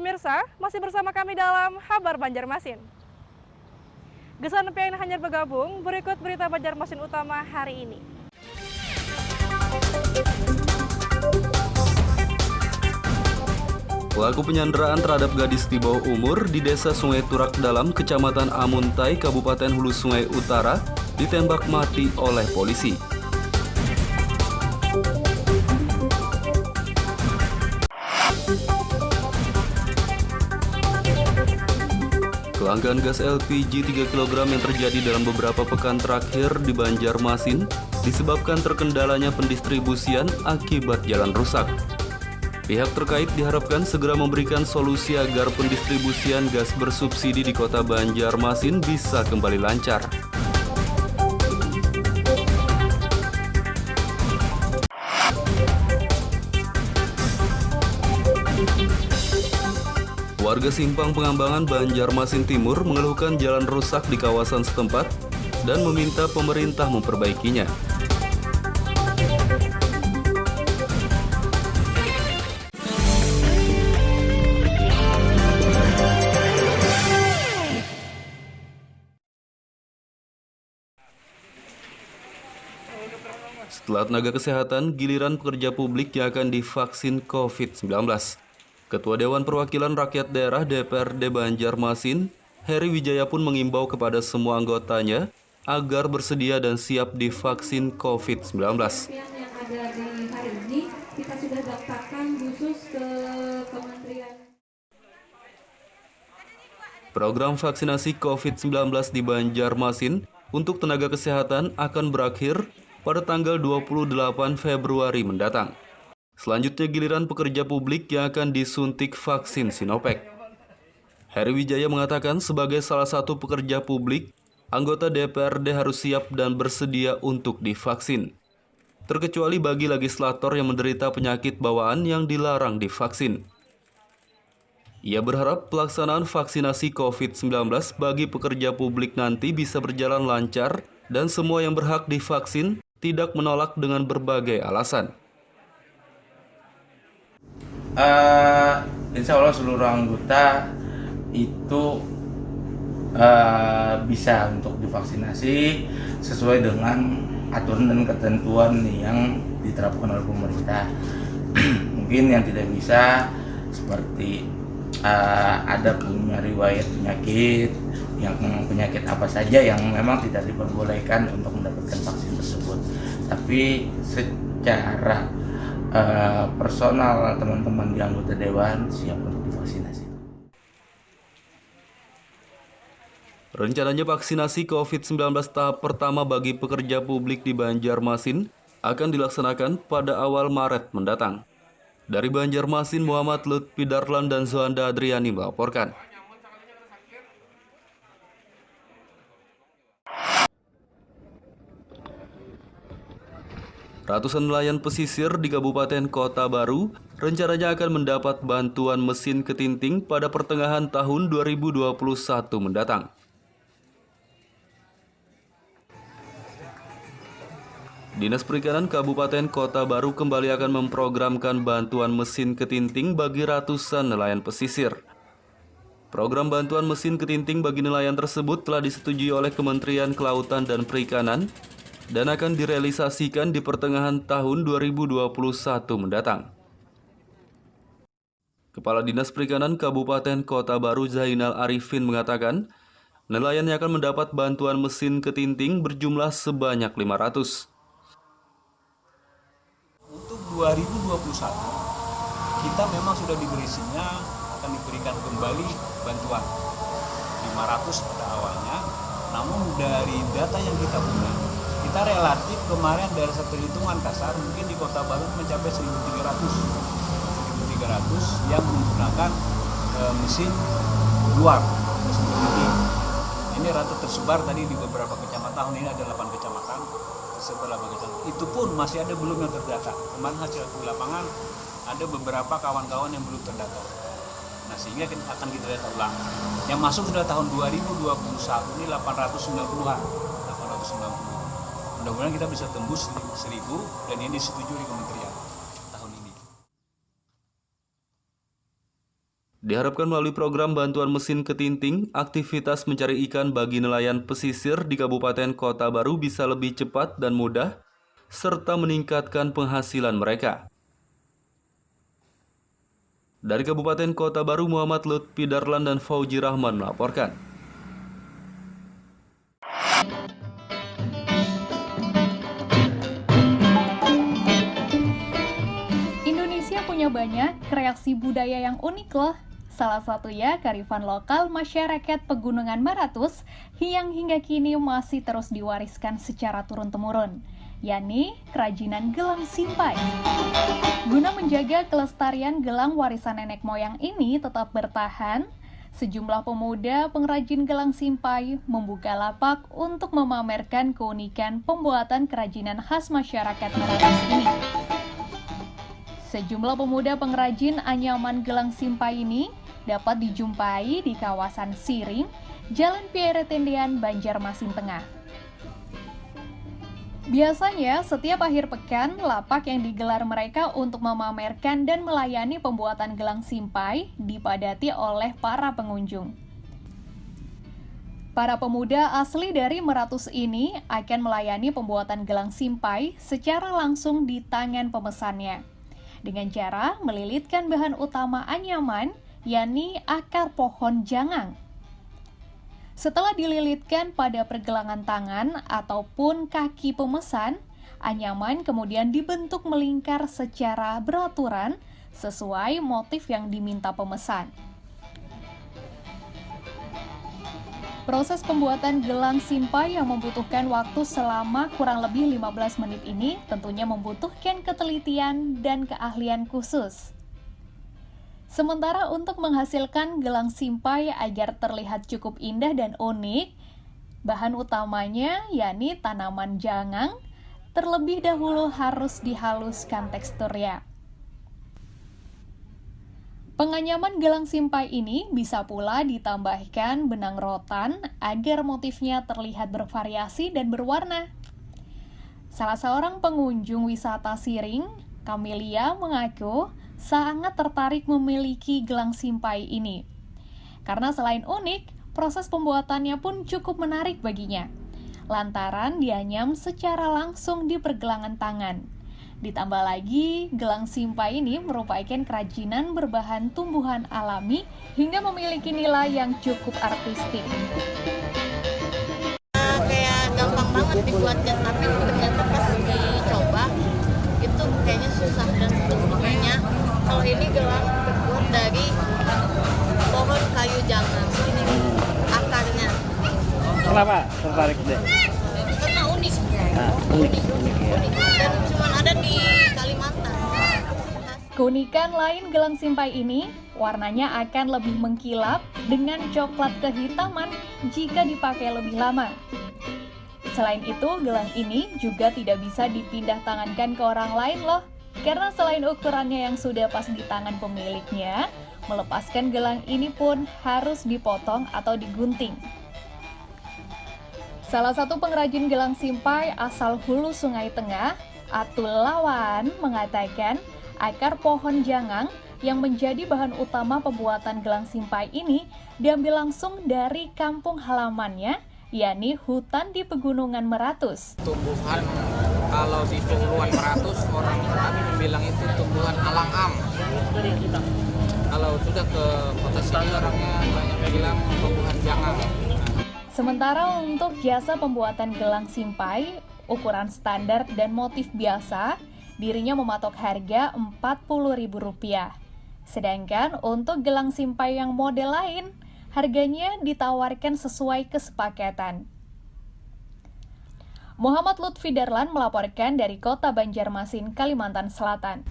pemirsa, masih bersama kami dalam Kabar Banjarmasin. Gesan yang hanya bergabung, berikut berita Banjarmasin utama hari ini. Pelaku penyanderaan terhadap gadis di bawah umur di Desa Sungai Turak Dalam, Kecamatan Amuntai, Kabupaten Hulu Sungai Utara, ditembak mati oleh polisi. Kelangkaan gas LPG 3 kg yang terjadi dalam beberapa pekan terakhir di Banjarmasin disebabkan terkendalanya pendistribusian akibat jalan rusak. Pihak terkait diharapkan segera memberikan solusi agar pendistribusian gas bersubsidi di Kota Banjarmasin bisa kembali lancar. Warga Simpang Pengambangan, Banjarmasin Timur mengeluhkan jalan rusak di kawasan setempat dan meminta pemerintah memperbaikinya. Setelah tenaga kesehatan, giliran pekerja publik yang akan divaksin COVID-19. Ketua Dewan Perwakilan Rakyat Daerah DPRD Banjarmasin, Heri Wijaya pun mengimbau kepada semua anggotanya agar bersedia dan siap divaksin COVID-19. Yang ada di hari ini, kita sudah daftarkan khusus ke Kementerian. Program vaksinasi COVID-19 di Banjarmasin untuk tenaga kesehatan akan berakhir pada tanggal 28 Februari mendatang. Selanjutnya giliran pekerja publik yang akan disuntik vaksin Sinovac. Heri Wijaya mengatakan sebagai salah satu pekerja publik, anggota DPRD harus siap dan bersedia untuk divaksin. Terkecuali bagi legislator yang menderita penyakit bawaan yang dilarang divaksin. Ia berharap pelaksanaan vaksinasi COVID-19 bagi pekerja publik nanti bisa berjalan lancar dan semua yang berhak divaksin tidak menolak dengan berbagai alasan. Insya Allah seluruh anggota itu bisa untuk divaksinasi sesuai dengan aturan dan ketentuan yang diterapkan oleh pemerintah. Mungkin yang tidak bisa seperti ada punya riwayat penyakit, yang penyakit apa saja yang memang tidak diperbolehkan untuk mendapatkan vaksin tersebut. Tapi secara personal teman-teman di anggota dewan siap untuk divaksinasi. Rencananya vaksinasi COVID-19 tahap pertama bagi pekerja publik di Banjarmasin akan dilaksanakan pada awal Maret mendatang. Dari Banjarmasin, Muhammad Lutfi Darlan dan Zohanda Adriani melaporkan. Ratusan nelayan pesisir di Kabupaten Kota Baru rencananya akan mendapat bantuan mesin ketinting pada pertengahan tahun 2021 mendatang. Dinas Perikanan Kabupaten Kota Baru kembali akan memprogramkan bantuan mesin ketinting bagi ratusan nelayan pesisir. Program bantuan mesin ketinting bagi nelayan tersebut telah disetujui oleh Kementerian Kelautan dan Perikanan dan akan direalisasikan di pertengahan tahun 2021 mendatang. Kepala Dinas Perikanan Kabupaten Kota Baru Zainal Arifin mengatakan, nelayan yang akan mendapat bantuan mesin ketinting berjumlah sebanyak 500. Untuk 2021, kita memang sudah diberi sinyal akan diberikan kembali bantuan 500 pada awalnya, namun dari data yang kita punya, kita relatif kemarin dari satu hitungan kasar mungkin di Kota Baru mencapai 1.300 yang menggunakan mesin luar, mesin ketinting. Ini rata tersebar tadi di beberapa kecamatan. Ini ada 8 kecamatan, tersebar 8 kecamatan. Itu pun masih ada belum yang terdata. Kemarin hasil di lapangan ada beberapa kawan-kawan yang belum terdata. Nah, sehingga akan kita data ulang. Yang masuk sudah tahun 2021 ini 890-an. 890. Mudah-mudahan kita bisa tembus 1.000 dan ini disetujui di kementerian tahun ini. Diharapkan melalui program bantuan mesin ketinting, aktivitas mencari ikan bagi nelayan pesisir di Kabupaten Kota Baru bisa lebih cepat dan mudah, serta meningkatkan penghasilan mereka. Dari Kabupaten Kota Baru, Muhammad Lutfi Darlan dan Fauji Rahman melaporkan. Indonesia punya banyak kreasi budaya yang unik loh. Salah satunya kearifan lokal masyarakat Pegunungan Maratus yang hingga kini masih terus diwariskan secara turun-temurun, yakni kerajinan gelang simpai. Guna menjaga kelestarian gelang warisan nenek moyang ini tetap bertahan, sejumlah pemuda pengrajin gelang simpai membuka lapak untuk memamerkan keunikan pembuatan kerajinan khas masyarakat Maratus ini. Sejumlah pemuda pengrajin anyaman gelang simpai ini dapat dijumpai di kawasan Siring, Jalan Pierre Tendean, Banjarmasin Tengah. Biasanya, setiap akhir pekan, lapak yang digelar mereka untuk memamerkan dan melayani pembuatan gelang simpai dipadati oleh para pengunjung. Para pemuda asli dari Maratus ini akan melayani pembuatan gelang simpai secara langsung di tangan pemesannya, dengan cara melilitkan bahan utama anyaman, yakni akar pohon jangang. Setelah dililitkan pada pergelangan tangan ataupun kaki pemesan, anyaman kemudian dibentuk melingkar secara beraturan sesuai motif yang diminta pemesan. Proses pembuatan gelang simpai yang membutuhkan waktu selama kurang lebih 15 menit ini tentunya membutuhkan ketelitian dan keahlian khusus. Sementara untuk menghasilkan gelang simpai agar terlihat cukup indah dan unik, bahan utamanya yakni tanaman jangang, terlebih dahulu harus dihaluskan teksturnya. Penganyaman gelang simpai ini bisa pula ditambahkan benang rotan agar motifnya terlihat bervariasi dan berwarna. Salah seorang pengunjung wisata Siring, Camelia, mengaku sangat tertarik memiliki gelang simpai ini. Karena selain unik, proses pembuatannya pun cukup menarik baginya. Lantaran dianyam secara langsung di pergelangan tangan. Ditambah lagi, gelang simpai ini merupakan kerajinan berbahan tumbuhan alami hingga memiliki nilai yang cukup artistik. Kayak gampang banget dibuatnya, tapi ternyata pas dicoba itu kayaknya susah dan bentuknya. Kalau ini gelang terbuat dari pohon kayu jangang, ini akarnya. Kenapa tertarik deh? Karena unik. Unik. Dan cuma ada di Kalimantan. Keunikan lain gelang simpai ini, warnanya akan lebih mengkilap dengan coklat kehitaman jika dipakai lebih lama. Selain itu, gelang ini juga tidak bisa dipindah tangankan ke orang lain loh. Karena selain ukurannya yang sudah pas di tangan pemiliknya, melepaskan gelang ini pun harus dipotong atau digunting. Salah satu pengrajin gelang simpai asal Hulu Sungai Tengah, Atul Lawan, mengatakan akar pohon jangang yang menjadi bahan utama pembuatan gelang simpai ini diambil langsung dari kampung halamannya, yakni hutan di Pegunungan Maratus. Tumbuhan kalau di Pegunungan Maratus orang kami bilang itu tumbuhan alang-am. Kalau sudah ke kota sini orangnya banyak bilang tumbuhan jangang. Sementara untuk jasa pembuatan gelang simpai, ukuran standar dan motif biasa, dirinya mematok harga Rp40.000. Sedangkan untuk gelang simpai yang model lain, harganya ditawarkan sesuai kesepakatan. Muhammad Lutfi Darlan melaporkan dari Kota Banjarmasin, Kalimantan Selatan.